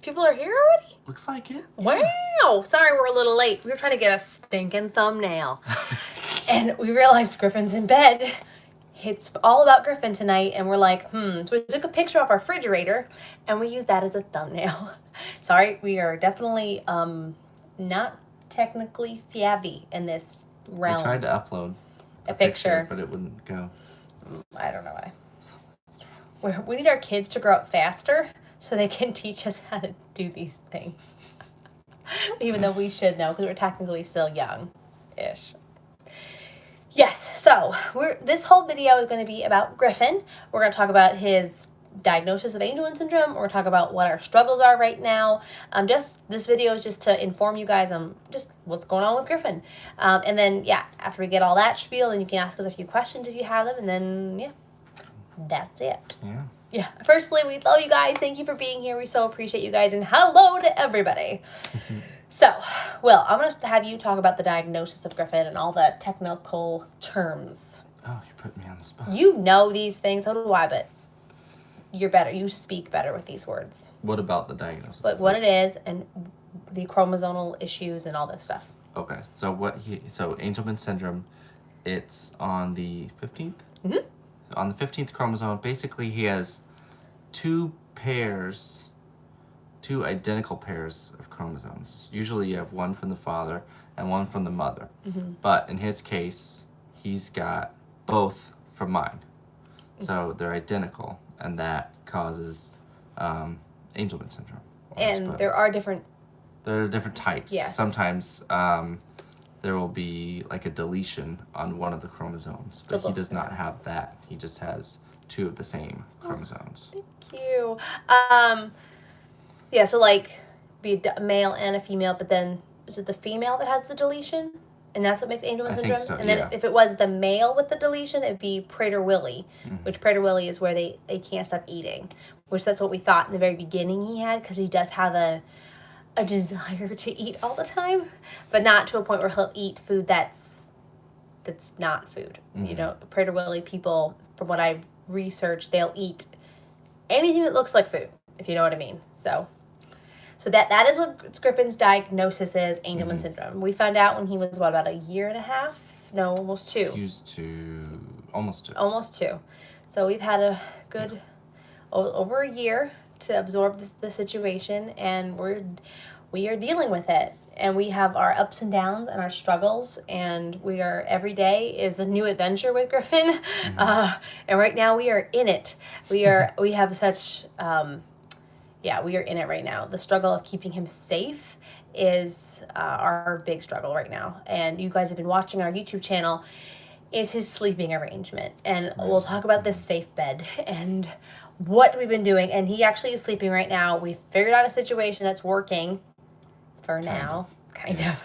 People are here already? Looks like it. Yeah. Wow. Sorry we're a little late. We were trying to get a stinking thumbnail. And we realized Griffin's in bed. It's all about Griffin tonight. And we're like, So we took a picture of our refrigerator and we used that as a thumbnail. Sorry, we are definitely not technically savvy in this realm. We tried to upload a picture, but it wouldn't go. I don't know why. We need our kids to grow up faster so they can teach us how to do these things. Even though we should know because we're technically still young-ish. Yes, so this whole video is going to be about Griffin. We're going to talk about his diagnosis of Angelman syndrome. We're going to talk about what our struggles are right now. This video is just to inform you guys on just what's going on with Griffin. And then, after we get all that spiel, then you can ask us a few questions if you have them. And then, that's it. Yeah. Firstly, we love you guys. Thank you for being here. We so appreciate you guys. And hello to everybody. So, Will, I'm going to have you talk about the diagnosis of Griffin and all the technical terms. Oh, you put me on the spot. You know these things, so do I, but you're better. You speak better with these words. What about the diagnosis? Like what it is and the chromosomal issues and all this stuff. Okay, so Angelman syndrome, it's on the 15th? Mm-hmm. On the 15th chromosome, basically he has two identical pairs of chromosomes. Usually you have one from the father and one from the mother. Mm-hmm. But in his case, he's got both from mine. So they're identical, and that causes Angelman syndrome. And there are different types. Yes. Sometimes there will be like a deletion on one of the chromosomes, but he does not have that. He just has two of the same chromosomes. Thank you. So like be a male and a female, but then is it the female that has the deletion? And that's what makes Angelman syndrome? So, and then if it was the male with the deletion, it'd be Prader-Willi, which Prader-Willi is where they can't stop eating, which that's what we thought in the very beginning he had, because he does have a desire to eat all the time, but not to a point where he'll eat food that's not food. Mm-hmm. You know, Prader-Willi people, from what I've researched, they'll eat anything that looks like food, if you know what I mean. So that is what Griffin's diagnosis is, Angelman syndrome. We found out when he was, about a year and a half? No, almost 2. He was almost 2. Almost 2. So we've had a good, over a year to absorb the situation, and we are dealing with it. And we have our ups and downs and our struggles, and every day is a new adventure with Griffin. Mm-hmm. And right now we are in it. We have such... we are in it right now. The struggle of keeping him safe is our big struggle right now. And you guys have been watching our YouTube channel, is his sleeping arrangement. And we'll talk about this safe bed and what we've been doing. And he actually is sleeping right now. We've figured out a situation that's working for now. Kind of.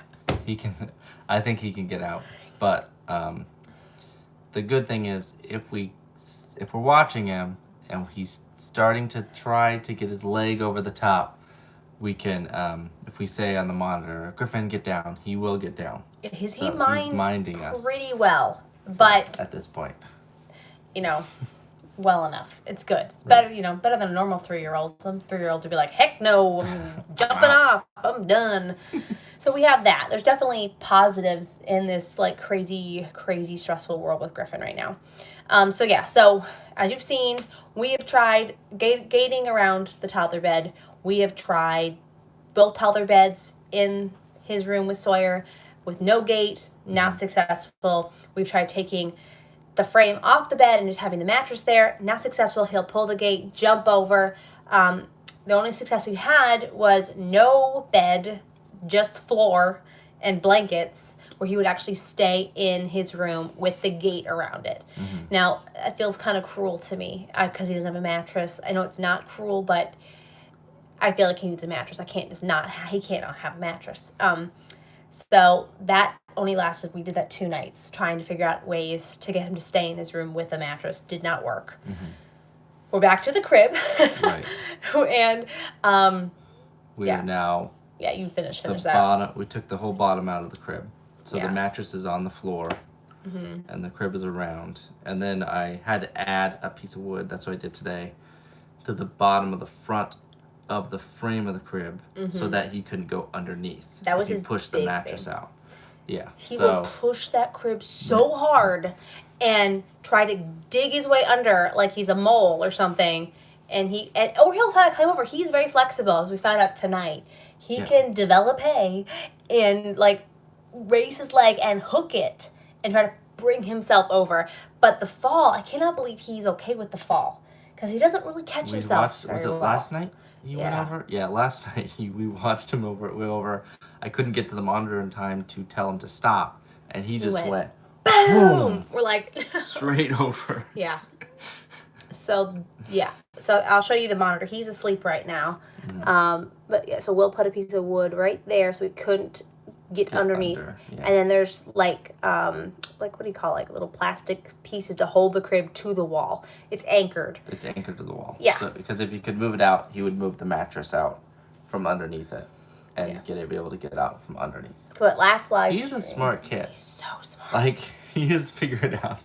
I think he can get out. But the good thing is if we're watching him and he's starting to try to get his leg over the top, we can, if we say on the monitor, Griffin, get down, he will get down. He's minding us pretty well, but at this point, well enough. It's good. It's better, better than a normal 3-year-old. Some 3-year-olds would be like, heck no, I'm jumping off, I'm done. So we have that. There's definitely positives in this like crazy, crazy stressful world with Griffin right now. So as you've seen, we have tried gating around the toddler bed. We have tried both toddler beds in his room with Sawyer with no gate, not successful. We've tried taking the frame off the bed and just having the mattress there, not successful. He'll pull the gate, jump over. The only success we had was no bed, just floor and blankets, where he would actually stay in his room with the gate around it. Mm-hmm. Now, it feels kind of cruel to me because he doesn't have a mattress. I know it's not cruel, but I feel like he needs a mattress. He can't not have a mattress. So that only lasted, we did that 2 nights, trying to figure out ways to get him to stay in his room with a mattress. Did not work. Mm-hmm. We're back to the crib. Right. And, we are now... Yeah, you finish that. We took the whole bottom out of the crib. So the mattress is on the floor, and the crib is around. And then I had to add a piece of wood, that's what I did today, to the bottom of the front of the frame of the crib so that he couldn't go underneath. That was he his pushed the big mattress thing. out. Yeah. He will push that crib so hard and try to dig his way under like he's a mole or something. Or he'll try to climb over. He's very flexible, as we found out tonight. He can develop hay and like raise his leg and hook it and try to bring himself over. But the fall, I cannot believe he's okay with the fall because he doesn't really catch himself. Was it last night you went over? Yeah, last night we watched him over. I couldn't get to the monitor in time to tell him to stop, and he just went boom. We're like straight over. Yeah. So I'll show you the monitor. He's asleep right now. But yeah, so we'll put a piece of wood right there so we couldn't get underneath. And then there's like what do you call it? Like little plastic pieces to hold the crib to the wall. It's anchored. It's anchored to the wall. Yeah. So, because if you could move it out, he would move the mattress out from underneath it and be able to get out from underneath. But last live He's a smart kid. He's so smart. Like, he has figured out.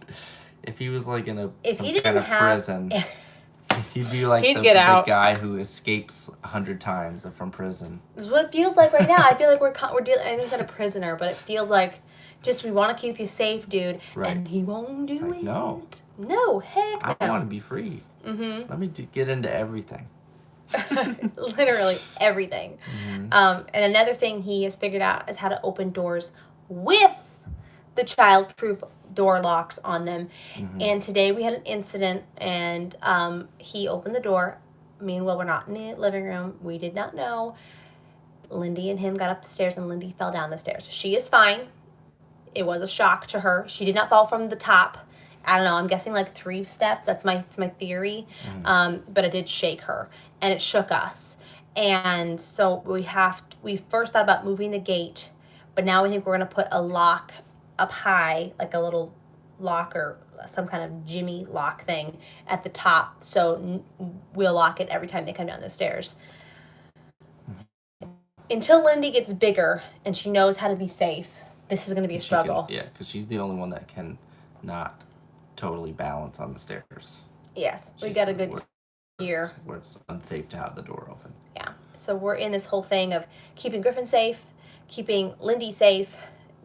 If he was like in some kind of prison, he'd be like the guy who escapes 100 times from prison. This is what it feels like right now. I feel like we're dealing any kind of prisoner, but it feels like we want to keep you safe, dude. Right. And he won't do it. No, heck no. I want to be free. Mm-hmm. Let me get into everything. Literally everything. Mm-hmm. And another thing he has figured out is how to open doors with the child-proof door locks on them. Mm-hmm. And today we had an incident, and he opened the door. Me and Will were not in the living room. We did not know. Lindy and him got up the stairs, and Lindy fell down the stairs. She is fine. It was a shock to her. She did not fall from the top. I don't know. I'm guessing like 3 steps. That's my theory. Mm-hmm. But it did shake her, and it shook us. And so we first thought about moving the gate, but now we think we're going to put a lock up high, like a little lock or some kind of jimmy lock thing at the top, so we'll lock it every time they come down the stairs. Until Lindy gets bigger and she knows how to be safe, this is going to be a struggle. Because she's the only one that can not totally balance on the stairs. Yes, we got a good year. Where it's unsafe to have the door open. Yeah, so we're in this whole thing of keeping Griffin safe, keeping Lindy safe,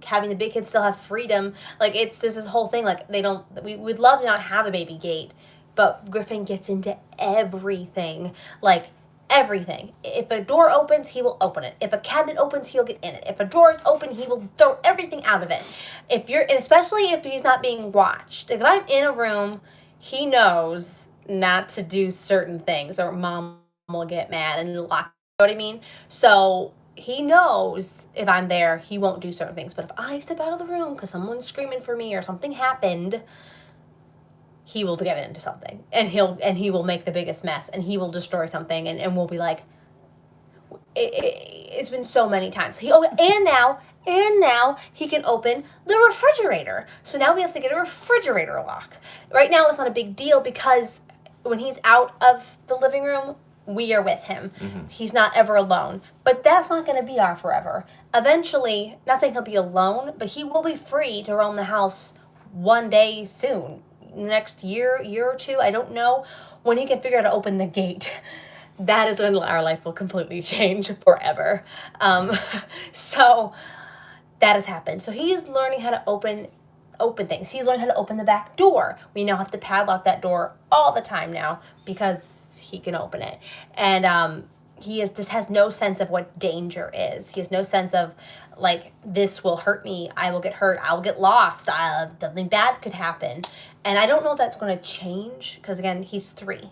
having the big kids still have freedom. Like, this is the whole thing. Like, we'd love to not have a baby gate, but Griffin gets into everything. Like, everything. If a door opens, he will open it. If a cabinet opens, he'll get in it. If a drawer is open, he will throw everything out of it. And especially if he's not being watched. Like, if I'm in a room, he knows not to do certain things, or mom will get mad and lock. You know what I mean? So he knows if I'm there, he won't do certain things. But if I step out of the room because someone's screaming for me or something happened, he will get into something, and he will make the biggest mess, and he will destroy something, and we'll be like, it's been so many times. And now he can open the refrigerator. So now we have to get a refrigerator lock. Right now it's not a big deal because when he's out of the living room, we are with him. Mm-hmm. He's not ever alone. But that's not going to be our forever. Eventually, not saying he'll be alone, but he will be free to roam the house one day soon. Next year or two, I don't know. When he can figure out how to open the gate, that is when our life will completely change forever. So that has happened. So he is learning how to open things. He's learning how to open the back door. We now have to padlock that door all the time now because he can open it. And he just has no sense of what danger is. He has no sense of, like, this will hurt me. I will get hurt. I will get lost. Something bad could happen. And I don't know if that's going to change because, again, he's 3.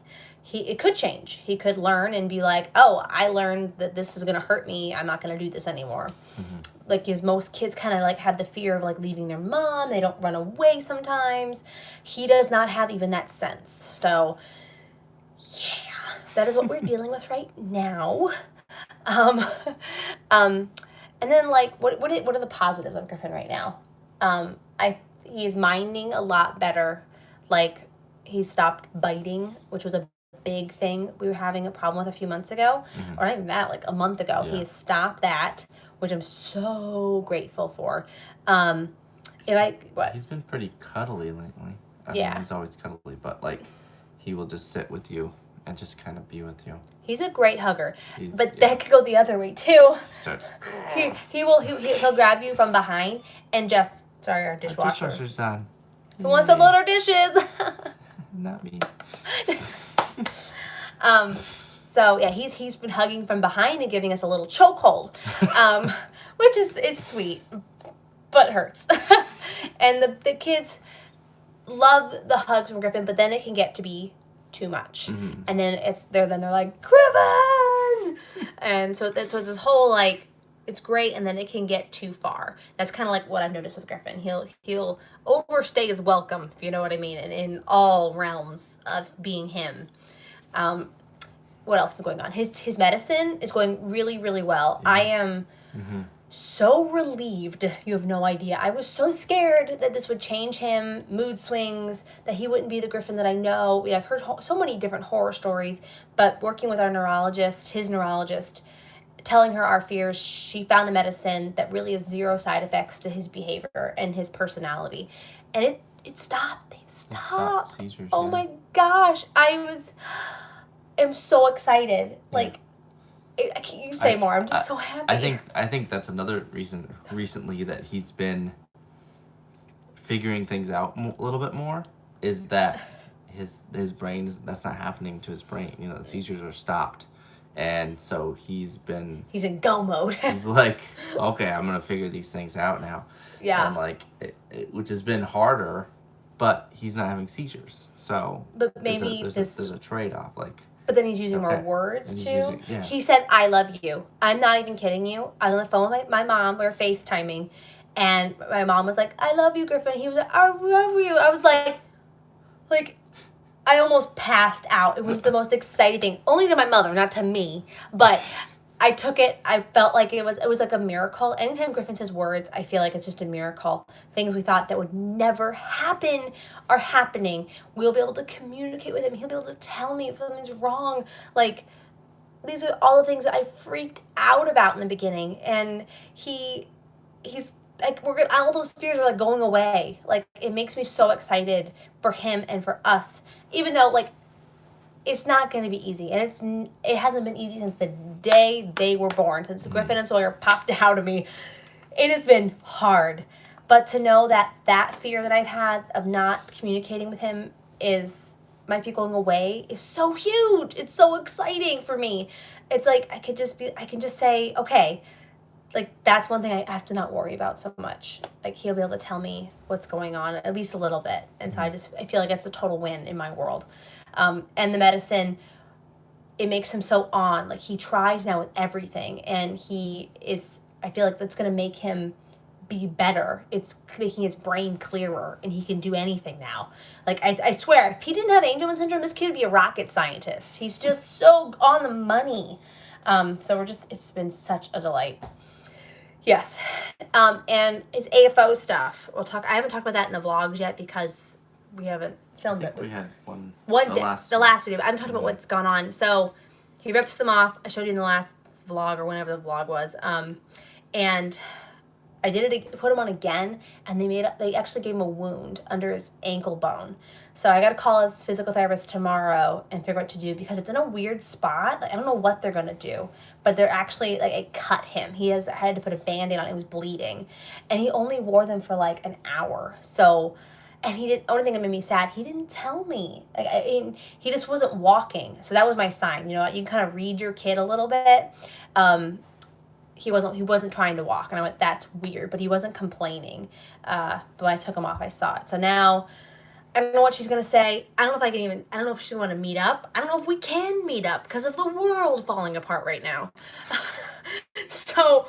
It could change. He could learn and be like, oh, I learned that this is going to hurt me. I'm not going to do this anymore. Mm-hmm. Like, as most kids kind of, like, have the fear of, like, leaving their mom. They don't run away sometimes. He does not have even that sense. So, yeah, that is what we're dealing with right now. And then, like, what are the positives of Griffin right now? He is minding a lot better. Like, he stopped biting, which was a big thing we were having a problem with a few months ago. Mm-hmm. Or not even that, like a month ago. Yeah. He has stopped that, which I'm so grateful for. He's been pretty cuddly lately. I mean, he's always cuddly, but, like, he will just sit with you and just kind of be with you. He's a great hugger, but yeah. that could go the other way too. Starts. He'll grab you from behind and just our dishwasher. Our dishwasher's on. Who wants to load our dishes? Not me. So yeah, he's been hugging from behind and giving us a little chokehold, which is sweet, but hurts. And the kids love the hugs from Griffin, but then it can get to be too much, and then they're like Griffin, and so it's this whole like it's great, and then it can get too far. That's kind of like what I've noticed with Griffin. He'll overstay his welcome, if you know what I mean, and in all realms of being him. What else is going on? His medicine is going really, really well. Yeah. I am so relieved. You have no idea. I was so scared that this would change him, mood swings, that he wouldn't be the Griffin that I know. I've heard so many different horror stories, but working with our neurologist, his neurologist, telling her our fears, she found the medicine that really has zero side effects to his behavior and his personality. And it stopped. It stopped. Seizures, oh my gosh. I am so excited. Yeah. Like, you say more. I'm just so happy. I think that's another reason recently that he's been figuring things out a little bit more is that his brain that's not happening to his brain. You know, the seizures are stopped, and so he's in go mode. He's like, okay, I'm gonna figure these things out now. Yeah. And like, which has been harder, but he's not having seizures. So, but maybe there's a trade-off, like. But then he's using more words too. He said, "I love you." I'm not even kidding you. I was on the phone with my mom. We were FaceTiming, and my mom was like, "I love you, Griffin." He was like, "I love you." I was like, I almost passed out. It was the most exciting thing. Only to my mother, not to me. But I took it. I felt like it was like a miracle. Anytime Griffin says words, I feel like it's just a miracle. Things we thought that would never happen are happening. We'll be able to communicate with him. He'll be able to tell me if something's wrong. Like, these are all the things that I freaked out about in the beginning. And he's like, all those fears are like going away. Like, it makes me so excited for him and for us. Even though, like, it's not going to be easy, and it hasn't been easy since the day they were born, since Griffin and Sawyer popped out of me. It has been hard, but to know that fear that I've had of not communicating with him might be going away is so huge. It's so exciting for me. It's like I can just say, okay, like that's one thing I have to not worry about so much. Like he'll be able to tell me what's going on at least a little bit, and so I feel like it's a total win in my world. And the medicine, it makes him so on. Like, he tries now with everything. And I feel like that's going to make him be better. It's making his brain clearer. And he can do anything now. Like, I swear, if he didn't have Angelman syndrome, this kid would be a rocket scientist. He's just so on the money. So it's been such a delight. Yes. And his AFO stuff. I haven't talked about that in the vlogs yet because we haven't filmed it. We had one the last video, but I haven't talked about what's gone on. So he rips them off. I showed you in the last vlog or whenever the vlog was. And I put him on again, and they actually gave him a wound under his ankle bone. So I got to call his physical therapist tomorrow and figure out what to do because it's in a weird spot. Like, I don't know what they're going to do, but they're actually, like, it cut him. I had to put a Band-Aid on it. It was bleeding. And he only wore them for like an hour. So, and only thing that made me sad, he didn't tell me. Like, he just wasn't walking. So that was my sign. You know, you can kind of read your kid a little bit. He wasn't trying to walk. And I went, that's weird. But he wasn't complaining. But when I took him off, I saw it. So now, I don't know what she's going to say. I don't know if she's going to meet up. I don't know if we can meet up because of the world falling apart right now. So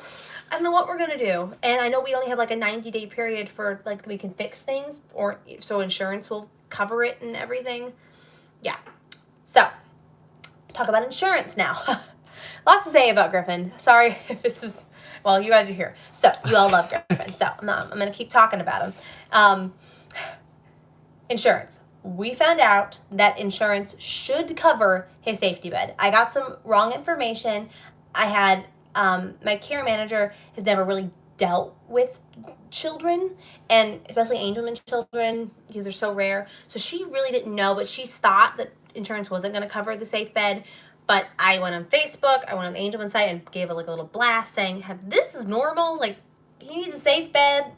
I don't know what we're going to do. And I know we only have like a 90-day period for like we can fix things, or so insurance will cover it and everything. Yeah. So talk about insurance now. Lots to say about Griffin. Sorry if this is, well, you guys are here. So you all love Griffin. So I'm going to keep talking about him. Insurance. We found out that insurance should cover his safety bed. I got some wrong information. I had my care manager has never really dealt with children, and especially Angelman children because they're so rare. So she really didn't know, but she thought that insurance wasn't going to cover the safe bed. But I went on Facebook, I went on the Angelman site and gave a little blast saying, this is normal, like, he needs a safe bed,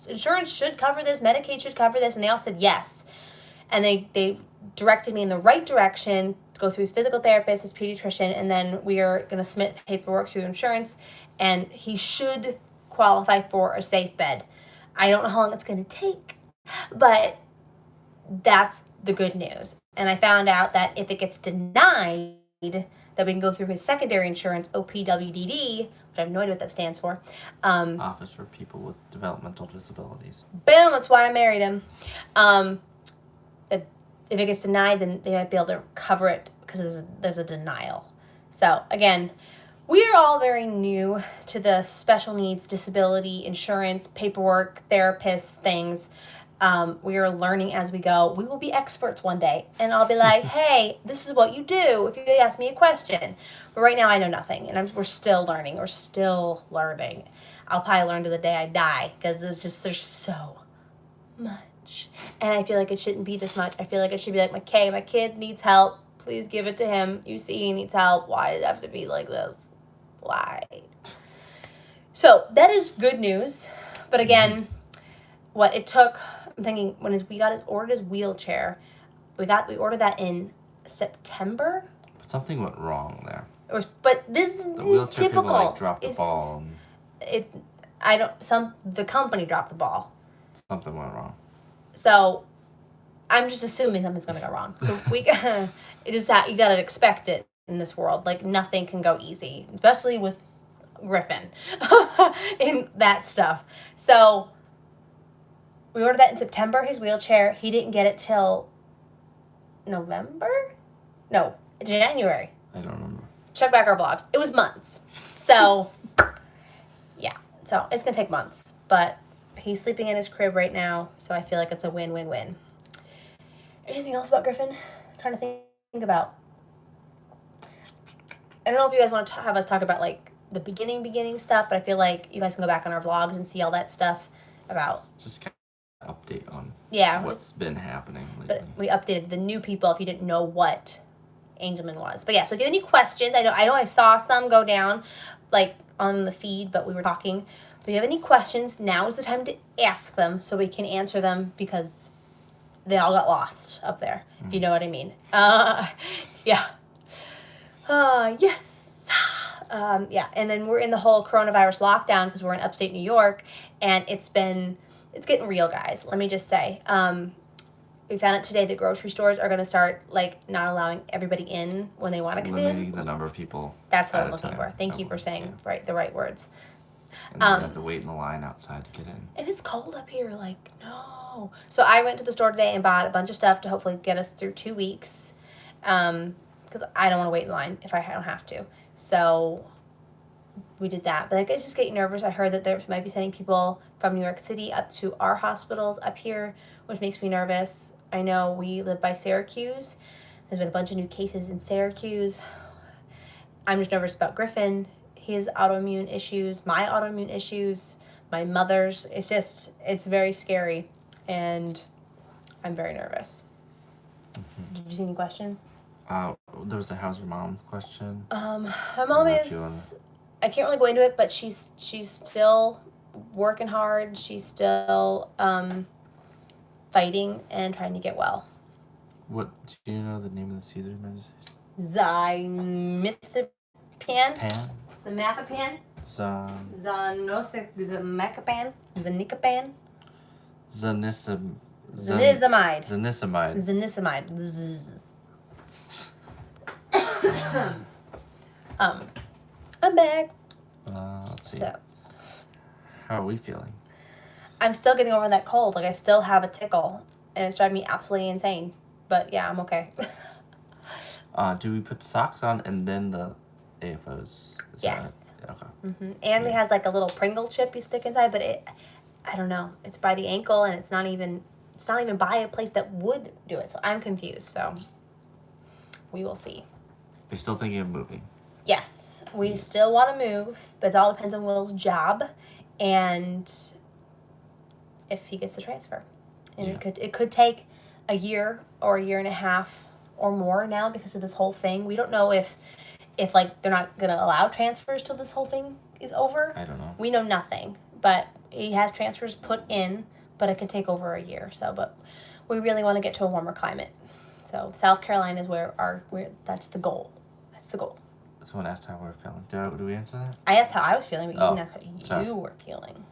insurance should cover this, Medicaid should cover this, and they all said yes. And they directed me in the right direction to go through his physical therapist, his pediatrician, and then we are going to submit paperwork through insurance, and he should qualify for a safe bed. I don't know how long it's going to take, but that's the good news. And I found out that if it gets denied, that we can go through his secondary insurance, OPWDD, which I have no idea what that stands for. Office for People with Developmental Disabilities. Boom, that's why I married him. If it gets denied, then they might be able to cover it because there's a denial. So, again, we are all very new to the special needs, disability, insurance, paperwork, therapists, things. We are learning as we go. We will be experts one day, and I'll be like, hey, this is what you do if you ask me a question. But right now I know nothing, and we're still learning. I'll probably learn to the day I die because there's so much. And I feel like it shouldn't be this much. I feel like it should be like, my kid needs help. Please give it to him. You see he needs help. Why does it have to be like this? Why? So that is good news. But again, what it took, I'm thinking when we ordered his wheelchair, we ordered that in September. But something went wrong there. But this is typical. People like dropped the ball. The company dropped the ball. Something went wrong. So I'm just assuming something's gonna go wrong. So it is that you gotta expect it in this world. Like, nothing can go easy, especially with Griffin in that stuff. So we ordered that in September, his wheelchair. He didn't get it till January. I don't remember. Check back our blogs. It was months. So yeah. So it's gonna take months, but he's sleeping in his crib right now, so I feel like it's a win-win-win. Anything else about Griffin? I'm trying to think about. I don't know if you guys want to have us talk about like the beginning stuff, but I feel like you guys can go back on our vlogs and see all that stuff about. Just kind of update on what's been happening lately. But we updated the new people if you didn't know what Angelman was. But yeah, so if you have any questions, I know I saw some go down like on the feed, but we were talking. If you have any questions, now is the time to ask them so we can answer them because they all got lost up there, if you know what I mean. Yeah. Yes. Yeah, and then we're in the whole coronavirus lockdown because we're in upstate New York, and it's getting real, guys. Let me just say. We found out today that grocery stores are going to start, like, not allowing everybody in when they want to come in. Limiting the number of people. That's what I'm looking for. Thank you for saying the right words. And then you have to wait in the line outside to get in. And it's cold up here, like, no. So I went to the store today and bought a bunch of stuff to hopefully get us through 2 weeks. Because I don't want to wait in line if I don't have to. So we did that. But like, I just get nervous. I heard that there might be sending people from New York City up to our hospitals up here, which makes me nervous. I know we live by Syracuse. There's been a bunch of new cases in Syracuse. I'm just nervous about Griffin, his autoimmune issues, my autoimmune issues, my mother's. It's very scary, and I'm very nervous. Did you see any questions? There was a how's your mom question. My mom is, I can't really go into it, but she's still working hard. She's still fighting and trying to get well. What do you know the name of the Caesar medicine? Zimethapine. Zimethapine. Zonicapan. Zanicapan. Zanisamide. Zanisamide. I'm back. Let's see. So, how are we feeling? I'm still getting over that cold. Like, I still have a tickle, and it's driving me absolutely insane. But yeah, I'm okay. Do we put socks on and then the AFOs? Yes. Okay. Mm-hmm. And it has like a little Pringle chip you stick inside, but I don't know. It's by the ankle, and it's not even by a place that would do it. So I'm confused. So we will see. You're still thinking of moving? Yes, we still want to move, but it all depends on Will's job and if he gets the transfer. And it could take a year or a year and a half or more now because of this whole thing. We don't know if like they're not gonna allow transfers till this whole thing is over. I don't know. We know nothing, but he has transfers put in, but it could take over a year. So, but we really want to get to a warmer climate. So South Carolina is where that's the goal. That's the goal. Someone asked how we're feeling. Do we answer that? I asked how I was feeling, but you didn't ask how sorry. you were feeling.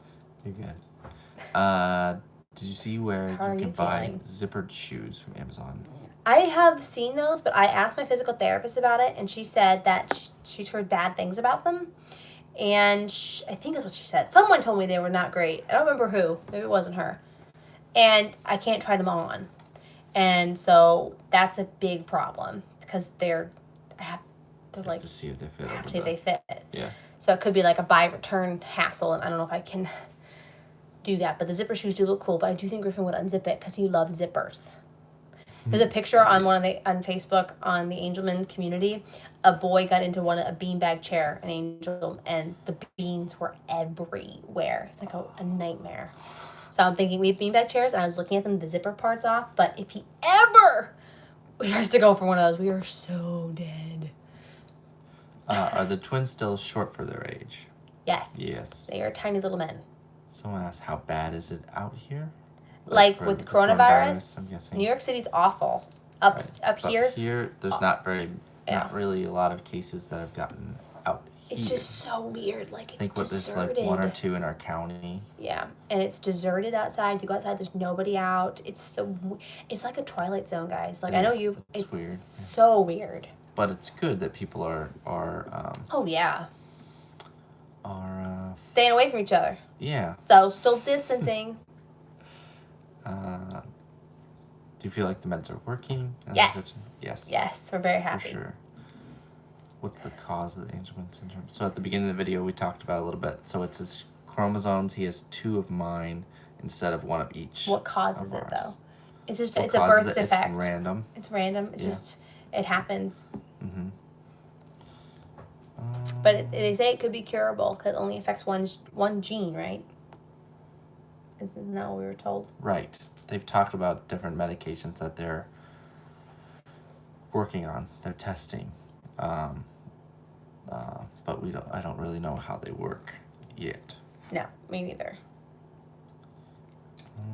You're good. Did you see where you can buy zippered shoes from Amazon? I have seen those, but I asked my physical therapist about it, and she said that she's heard bad things about them. And I think that's what she said. Someone told me they were not great. I don't remember who. Maybe it wasn't her. And I can't try them on. And so that's a big problem because they're like to see if they fit. I have to see if they fit. Yeah. So it could be like a buy return hassle, and I don't know if I can do that. But the zipper shoes do look cool. But I do think Griffin would unzip it because he loves zippers. There's a picture on on Facebook on the Angelman community. A boy got into a beanbag chair, an angel, and the beans were everywhere. It's like a nightmare. So I'm thinking we have beanbag chairs, and I was looking at them, the zipper parts off. But if he ever tries to go for one of those, we are so dead. Are the twins still short for their age? Yes. Yes. They are tiny little men. Someone asked, how bad is it out here? Like with the coronavirus, I'm guessing. New York City's awful. Up here. Here, there's not really a lot of cases that have gotten out here. It's just so weird. Like it's I think there's like 1 or 2 in our county. Yeah, and it's deserted outside. You go outside, there's nobody out. It's like a Twilight Zone, guys. Like I know it's weird. So weird. But it's good that people are oh yeah. Are staying away from each other. Yeah. Social distancing. Do you feel like the meds are working? Yes. Yes. Yes, we're very happy. For sure. What's the cause of the Angelman syndrome? So at the beginning of the video, we talked about it a little bit. So it's his chromosomes. He has 2 of mine instead of 1 of each. What causes it though? It's just it's a birth defect. It's random. It's random. It's just it happens. Mm-hmm. But they say it could be curable because it only affects one gene, right? Isn't that what we were told? Right. They've talked about different medications that they're working on. They're testing. But I don't really know how they work yet. No, me neither.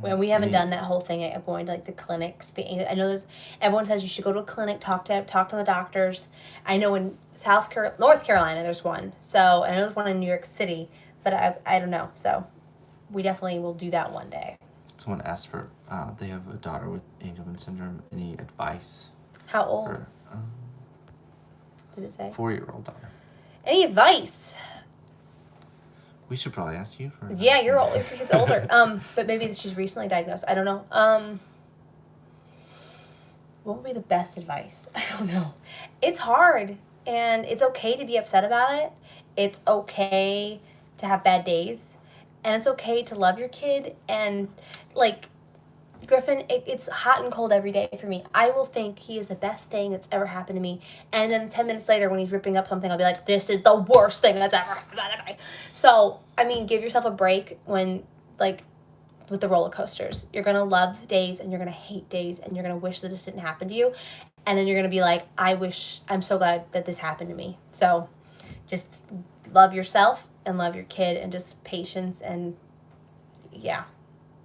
Well, we haven't done that whole thing of going to like the clinics. I know everyone says you should go to a clinic, talk to the doctors. I know in North Carolina there's one. So I know there's one in New York City, but I don't know. So we definitely will do that one day. Someone asked for they have a daughter with Angelman syndrome. Any advice? How old? For, did it say? 4-year-old daughter. Any advice? We should probably ask you for advice. Yeah, you're old. Your kid's older. But maybe she's recently diagnosed. I don't know. What would be the best advice? I don't know. It's hard, and it's okay to be upset about it. It's okay to have bad days, and it's okay to love your kid. And like Griffin, it's hot and cold every day for me. I will think he is the best thing that's ever happened to me. And then 10 minutes later when he's ripping up something, I'll be like, this is the worst thing that's ever happened to me. So, I mean, give yourself a break when, like, with the roller coasters. You're going to love days and you're going to hate days and you're going to wish that this didn't happen to you. And then you're going to be like, I'm so glad that this happened to me. So, just love yourself and love your kid and just patience and, yeah,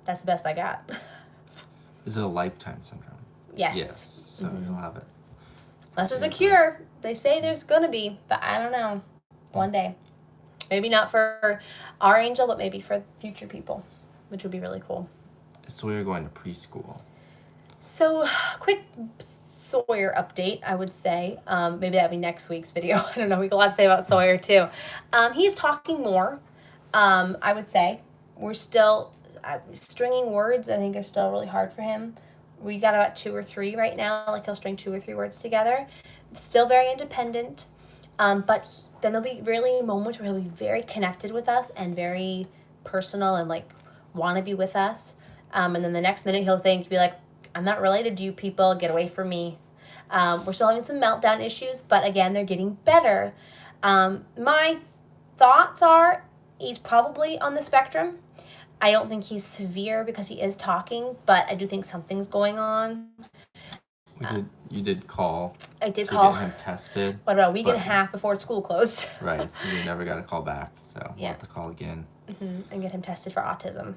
that's the best I got. Is it a lifetime syndrome? Yes. Yes. So you'll have it. That's just a cure. They say there's going to be, but I don't know. One day. Maybe not for our Angel, but maybe for future people, which would be really cool. So we were going to preschool. So, quick Sawyer update, I would say. Maybe that would be next week's video. I don't know. We have a lot to say about Sawyer, too. He is talking more, I would say. We're still... stringing words, I think, is still really hard for him. We got about 2 or 3 right now. Like, he'll string 2 or 3 words together. Still very independent. But then there'll be really moments where he'll be very connected with us and very personal and, like, want to be with us. And then the next minute he'll be like, I'm not related to you people. Get away from me. We're still having some meltdown issues, but, again, they're getting better. My thoughts are he's probably on the spectrum. I don't think he's severe because he is talking, but I do think something's going on. You did call. I did to call. Get him tested. What about a week and a half before school closed? Right. You never got a call back, so we'll have to call again. And get him tested for autism.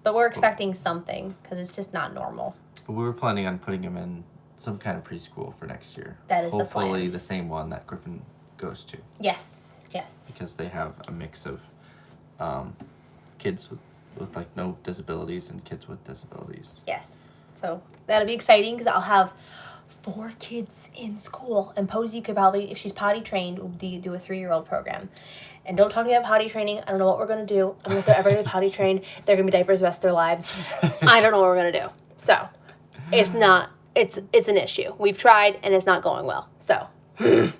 But we're expecting something because it's just not normal. But we were planning on putting him in some kind of preschool for next year. That is the plan. Hopefully the same one that Griffin goes to. Yes. Because they have a mix of kids with like no disabilities and kids with disabilities. Yes. So that'll be exciting because I'll have 4 kids in school. And Posey could probably, if she's potty trained, do a 3-year-old program. And don't talk to me about potty training. I don't know what we're going to do. I don't know if they're ever going to be potty trained. They're going to be diapers the rest of their lives. I don't know what we're going to do. So it's not, it's an issue. We've tried and it's not going well. So there'll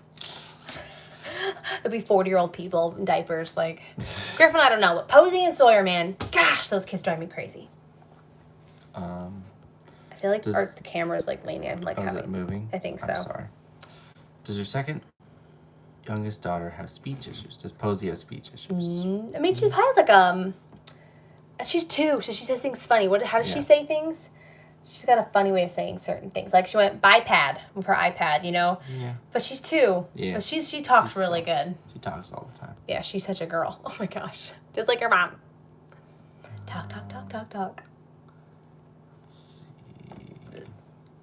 be 40-year-old people in diapers. Like, Griffin, I don't know. But Posey and Sawyer, man, gosh, those kids drive me crazy. I feel like the camera's like leaning. Like, is it moving? I think so. I'm sorry. Does your second youngest daughter have speech issues? Does Posey have speech issues? I mean, she has like she's 2, so she says things funny. How does she say things? She's got a funny way of saying certain things. Like she went biped with her iPad, you know. Yeah. But she's 2. Yeah. But she talks really good. She talks all the time. Yeah, she's such a girl. Oh my gosh, just like her mom. Talk.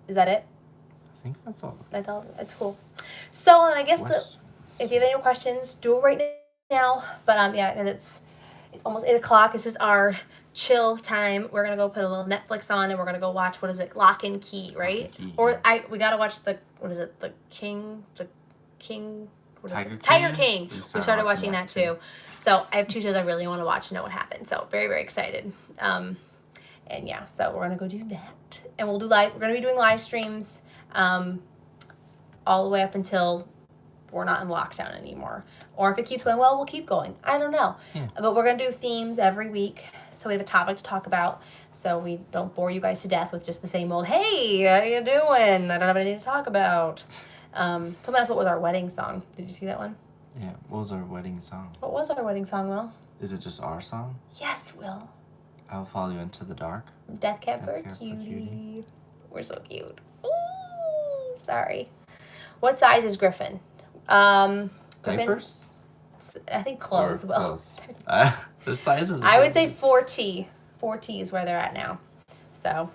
Is that it? I think that's all. That's all. That's cool. So, and I guess if you have any questions, do it right now. But yeah, and it's almost 8 o'clock. It's just our chill time. We're gonna go put a little Netflix on, and we're gonna go watch Lock and Key, right? We gotta watch the King. Tiger King. We started watching that too. So I have 2 shows I really want to watch and know what happened. So very, very excited. And yeah, so we're gonna go do that, and we're gonna be doing live streams, all the way up until we're not in lockdown anymore. Or if it keeps going well, we'll keep going. I don't know. Yeah. But we're gonna do themes every week, so we have a topic to talk about, so we don't bore you guys to death with just the same old, hey, how you doing? I don't have anything to talk about. Someone asked what was our wedding song. Did you see that one? Yeah. What was our wedding song? What was our wedding song, Will? Is it just our song? Yes, Will. I'll follow you into the dark. Death Cab for Cutie. We're so cute. Ooh, sorry. What size is Griffin? Griffin? Diapers? I think clothes. Or Well, clothes. Their sizes. I would say 4T. 4T is where they're at now. So,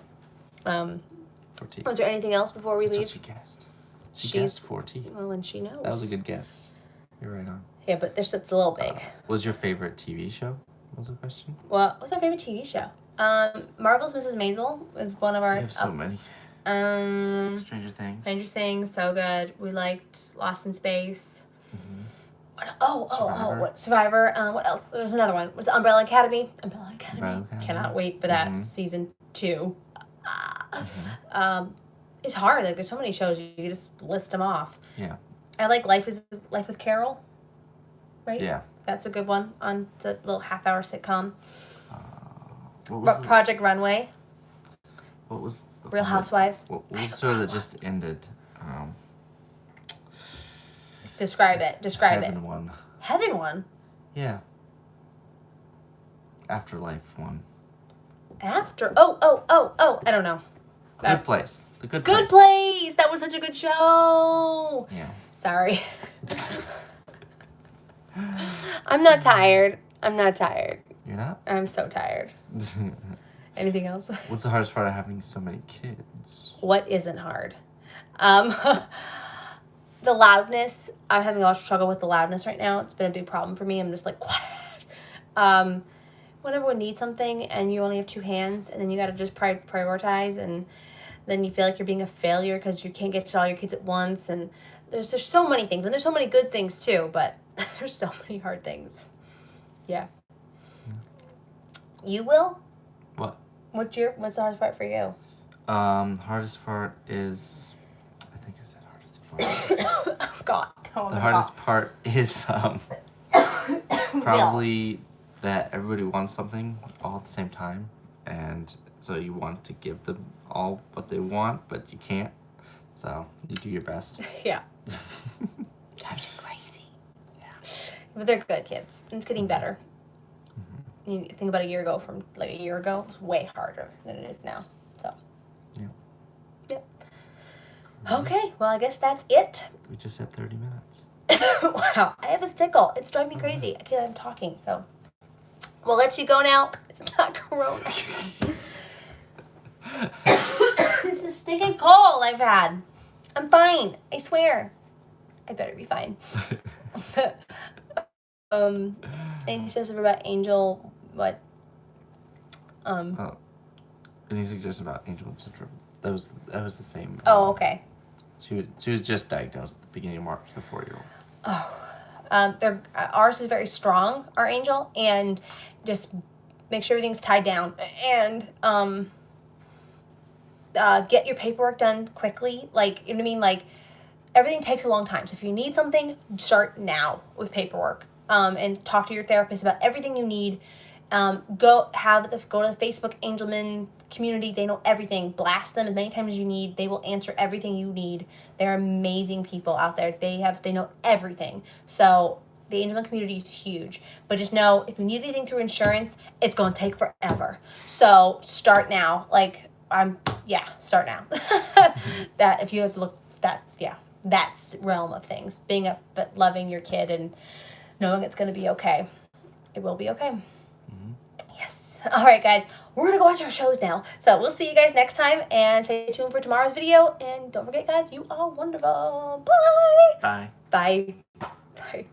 4T. was there anything else before we That's leave? what she guessed. She guessed 4T. Well, and she knows. That was a good guess. You're right on. Yeah, but it's a little big. What was your favorite TV show? What was the question? Well, what's our favorite TV show? Marvelous Mrs. Maisel is one of our. We have so many. Stranger Things. Stranger Things, so good. We liked Lost in Space. Survivor. What Survivor? What else? There's another one. Was it Umbrella Academy? Umbrella Academy. Cannot wait for that season 2. It's hard. Like there's so many shows you can just list them off. Yeah. I like Life with Carol. Right. Yeah. That's a good one. On the little half-hour sitcom. What was Project Runway. What was Real Housewives. What was the show that just ended? Describe it. Heaven one. Heaven one? Yeah. Afterlife one. Oh, I don't know. Good Place. The Good Place. Good Place! That was such a good show! Yeah. Sorry. I'm not tired. You're not? I'm so tired. Anything else? What's the hardest part of having so many kids? What isn't hard? The loudness. I'm having a lot of struggle with the loudness right now. It's been a big problem for me. I'm just like, quiet. When everyone needs something and you only have 2 hands and then you got to just prioritize and then you feel like you're being a failure because you can't get to all your kids at once. And there's so many things. And there's so many good things too, but there's so many hard things. Yeah. You will? What? What's the hardest part for you? Hardest part is, I think I said hardest part. Oh God. The hardest part is probably that everybody wants something all at the same time, and so you want to give them all what they want, but you can't. So you do your best. Yeah. Drives you crazy. Yeah. But they're good kids. And it's getting better. You think about a year ago, it was way harder than it is now. So. Yeah. Yep. Okay, well, I guess that's it. We just had 30 minutes. Wow, I have a tickle. It's driving me crazy. I can't. I'm talking, so we'll let you go now. It's not Corona. This is stinking cold I've had. I'm fine. I swear. I better be fine. Any suggestions about Angel? What? Oh, any suggestions about Angelman syndrome? That was the same. Oh, okay. She was just diagnosed at the beginning of March. The 4-year-old. Oh, ours is very strong, our Angel, and just make sure everything's tied down and get your paperwork done quickly. Like, you know what I mean? Like, everything takes a long time. So if you need something, start now with paperwork. And talk to your therapist about everything you need. Go to the Facebook Angelman community. They know everything. Blast them as many times as you need. They will answer everything you need. They're amazing people out there. They know everything. So the Angelman community is huge. But just know, if you need anything through insurance, it's going to take forever. So start now. Start now. That if you have to look, that's realm of things. But loving your kid and knowing it's going to be okay. It will be okay. Yes. All right, guys. We're going to go watch our shows now. So we'll see you guys next time. And stay tuned for tomorrow's video. And don't forget, guys, you are wonderful. Bye. Bye. Bye. Bye.